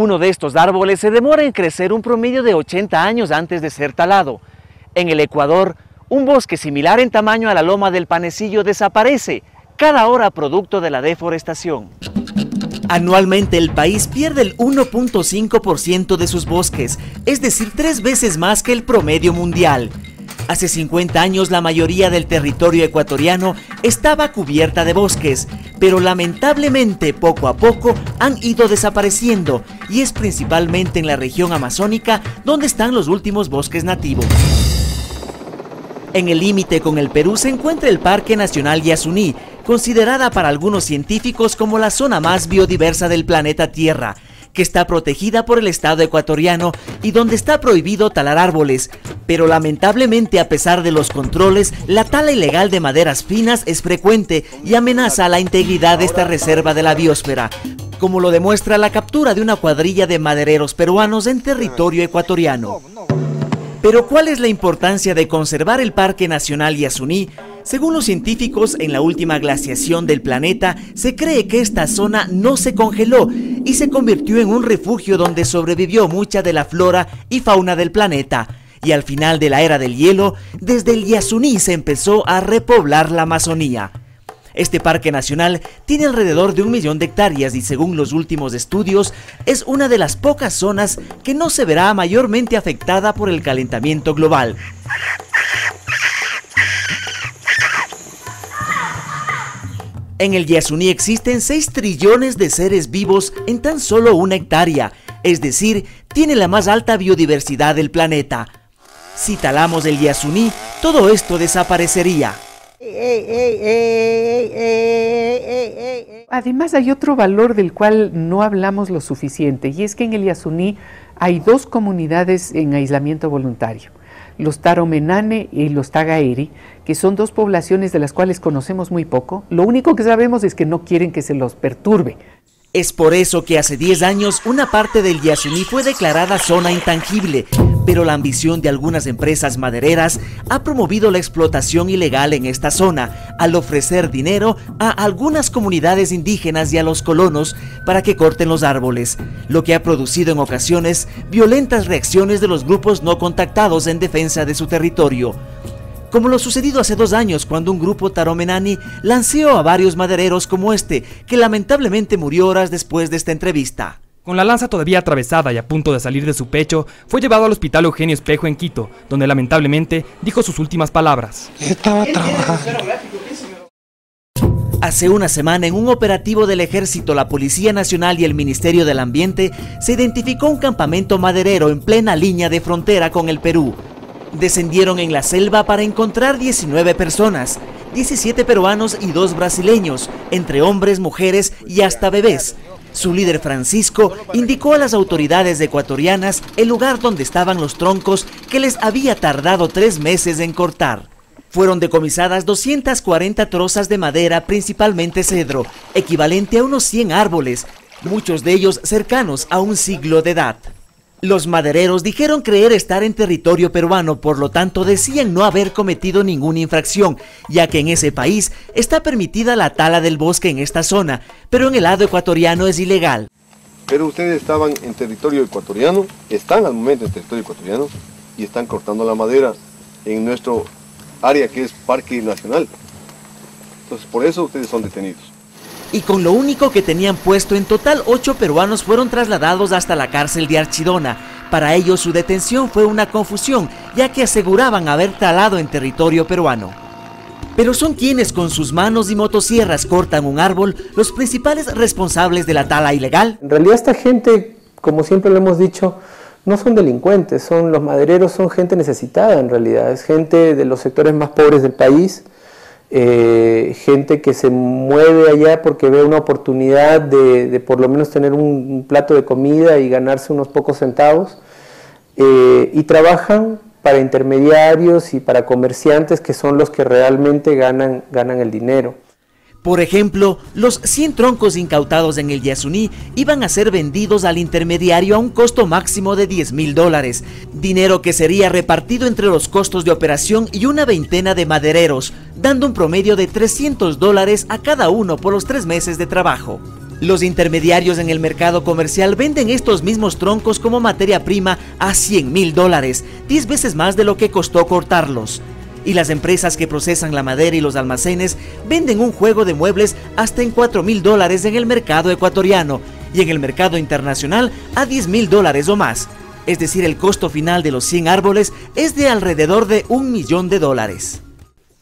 Uno de estos árboles se demora en crecer un promedio de 80 años antes de ser talado. En el Ecuador, un bosque similar en tamaño a la loma del Panecillo desaparece cada hora producto de la deforestación. Anualmente el país pierde el 1.5% de sus bosques, es decir, 3 veces más que el promedio mundial. Hace 50 años la mayoría del territorio ecuatoriano estaba cubierta de bosques, pero lamentablemente poco a poco han ido desapareciendo y es principalmente en la región amazónica donde están los últimos bosques nativos. En el límite con el Perú se encuentra el Parque Nacional Yasuní, considerada para algunos científicos como la zona más biodiversa del planeta Tierra, que está protegida por el Estado ecuatoriano y donde está prohibido talar árboles. Pero lamentablemente, a pesar de los controles, la tala ilegal de maderas finas es frecuente y amenaza la integridad de esta reserva de la biosfera, como lo demuestra la captura de una cuadrilla de madereros peruanos en territorio ecuatoriano. Pero ¿cuál es la importancia de conservar el Parque Nacional Yasuní? Según los científicos, en la última glaciación del planeta, se cree que esta zona no se congeló y se convirtió en un refugio donde sobrevivió mucha de la flora y fauna del planeta. Y al final de la era del hielo, desde el Yasuní se empezó a repoblar la Amazonía. Este parque nacional tiene alrededor de 1 millón de hectáreas y según los últimos estudios es una de las pocas zonas que no se verá mayormente afectada por el calentamiento global. En el Yasuní existen 6 trillones de seres vivos en tan solo 1 hectárea, es decir, tiene la más alta biodiversidad del planeta. Si talamos el Yasuní, todo esto desaparecería. Además hay otro valor del cual no hablamos lo suficiente y es que en el Yasuní hay 2 comunidades en aislamiento voluntario, los Taromenane y los Tagaeri, que son 2 poblaciones de las cuales conocemos muy poco. Lo único que sabemos es que no quieren que se los perturbe. Es por eso que hace 10 años una parte del Yasuní fue declarada zona intangible, pero la ambición de algunas empresas madereras ha promovido la explotación ilegal en esta zona, al ofrecer dinero a algunas comunidades indígenas y a los colonos para que corten los árboles, lo que ha producido en ocasiones violentas reacciones de los grupos no contactados en defensa de su territorio. Como lo sucedido hace 2 años cuando un grupo taromenani lanceó a varios madereros como este, que lamentablemente murió horas después de esta entrevista. Con la lanza todavía atravesada y a punto de salir de su pecho, fue llevado al hospital Eugenio Espejo en Quito, donde lamentablemente dijo sus últimas palabras. Estaba trabajando. Hace una semana, en un operativo del Ejército, la Policía Nacional y el Ministerio del Ambiente, se identificó un campamento maderero en plena línea de frontera con el Perú. Descendieron en la selva para encontrar 19 personas, 17 peruanos y 2 brasileños, entre hombres, mujeres y hasta bebés. Su líder Francisco indicó a las autoridades ecuatorianas el lugar donde estaban los troncos que les había tardado 3 meses en cortar. Fueron decomisadas 240 trozas de madera, principalmente cedro, equivalente a unos 100 árboles, muchos de ellos cercanos a 1 siglo de edad. Los madereros dijeron creer estar en territorio peruano, por lo tanto decían no haber cometido ninguna infracción, ya que en ese país está permitida la tala del bosque en esta zona, pero en el lado ecuatoriano es ilegal. Pero ustedes estaban en territorio ecuatoriano, están al momento en territorio ecuatoriano y están cortando la madera en nuestro área que es Parque Nacional. Entonces por eso ustedes son detenidos. Y con lo único que tenían puesto, en total 8 peruanos fueron trasladados hasta la cárcel de Archidona. Para ellos su detención fue una confusión, ya que aseguraban haber talado en territorio peruano. Pero son quienes con sus manos y motosierras cortan un árbol los principales responsables de la tala ilegal. En realidad esta gente, como siempre lo hemos dicho, no son delincuentes, los madereros son gente necesitada en realidad, es gente de los sectores más pobres del país. Gente que se mueve allá porque ve una oportunidad de por lo menos tener un plato de comida y ganarse unos pocos centavos, y trabajan para intermediarios y para comerciantes que son los que realmente ganan el dinero. Por ejemplo, los 100 troncos incautados en el Yasuní iban a ser vendidos al intermediario a un costo máximo de $10.000, dinero que sería repartido entre los costos de operación y una veintena de madereros, dando un promedio de $300 a cada uno por los 3 meses de trabajo. Los intermediarios en el mercado comercial venden estos mismos troncos como materia prima a $100.000, 10 veces más de lo que costó cortarlos. Y las empresas que procesan la madera y los almacenes venden un juego de muebles hasta en $4.000 en el mercado ecuatoriano y en el mercado internacional a $10.000 o más. Es decir, el costo final de los 100 árboles es de alrededor de $1 millón.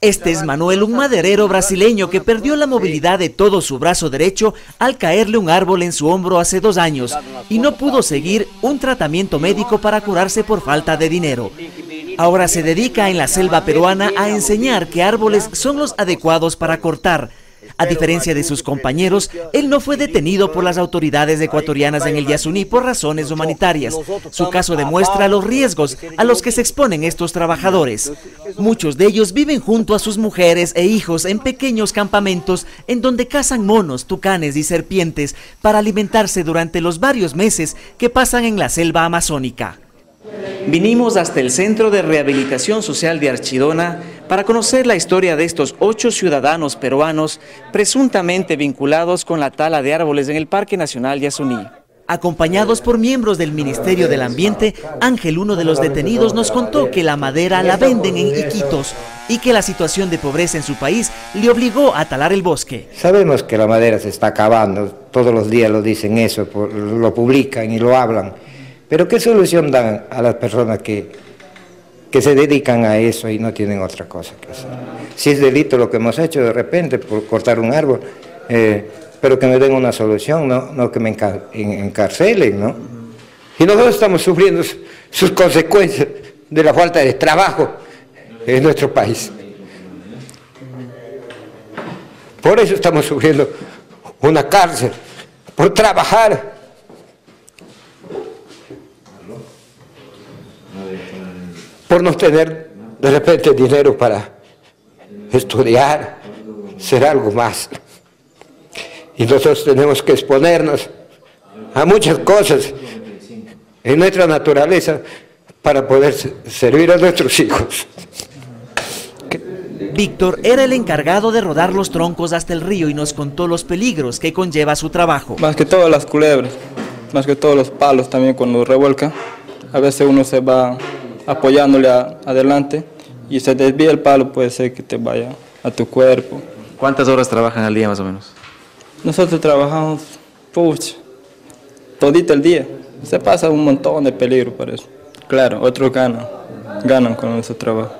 Este es Manuel, un maderero brasileño que perdió la movilidad de todo su brazo derecho al caerle un árbol en su hombro hace 2 años y no pudo seguir un tratamiento médico para curarse por falta de dinero. Ahora se dedica en la selva peruana a enseñar qué árboles son los adecuados para cortar. A diferencia de sus compañeros, él no fue detenido por las autoridades ecuatorianas en el Yasuní por razones humanitarias. Su caso demuestra los riesgos a los que se exponen estos trabajadores. Muchos de ellos viven junto a sus mujeres e hijos en pequeños campamentos en donde cazan monos, tucanes y serpientes para alimentarse durante los varios meses que pasan en la selva amazónica. Vinimos hasta el Centro de Rehabilitación Social de Archidona para conocer la historia de estos 8 ciudadanos peruanos presuntamente vinculados con la tala de árboles en el Parque Nacional Yasuní. Acompañados por miembros del Ministerio del Ambiente, Ángel, uno de los detenidos, nos contó que la madera la venden en Iquitos y que la situación de pobreza en su país le obligó a talar el bosque. Sabemos que la madera se está acabando, todos los días lo dicen eso, lo publican y lo hablan. Pero ¿qué solución dan a las personas que se dedican a eso y no tienen otra cosa que hacer? Si es delito lo que hemos hecho de repente por cortar un árbol, pero que me den una solución, no que me encarcelen, ¿no? Y nosotros estamos sufriendo sus consecuencias de la falta de trabajo en nuestro país. Por eso estamos sufriendo una cárcel, por trabajar. Por no tener de repente dinero para estudiar, ser algo más. Y nosotros tenemos que exponernos a muchas cosas en nuestra naturaleza para poder servir a nuestros hijos. Víctor era el encargado de rodar los troncos hasta el río y nos contó los peligros que conlleva su trabajo. Más que todo las culebras, más que todos los palos también cuando revuelca. A veces uno se va apoyándole adelante y se desvía el palo, puede ser que te vaya a tu cuerpo. ¿Cuántas horas trabajan al día más o menos? Nosotros trabajamos todito el día. Se pasa un montón de peligro por eso. Claro, otros ganan con ese trabajo.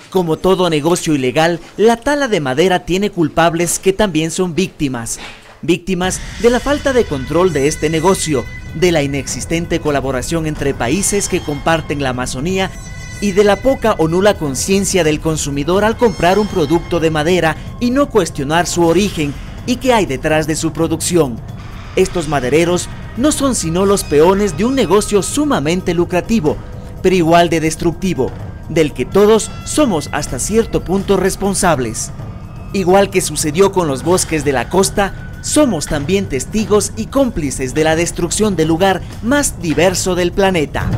Como todo negocio ilegal, la tala de madera tiene culpables que también son víctimas. Víctimas de la falta de control de este negocio, de la inexistente colaboración entre países que comparten la Amazonía y de la poca o nula conciencia del consumidor al comprar un producto de madera y no cuestionar su origen y qué hay detrás de su producción. Estos madereros no son sino los peones de un negocio sumamente lucrativo, pero igual de destructivo, del que todos somos hasta cierto punto responsables. Igual que sucedió con los bosques de la costa, somos también testigos y cómplices de la destrucción del lugar más diverso del planeta.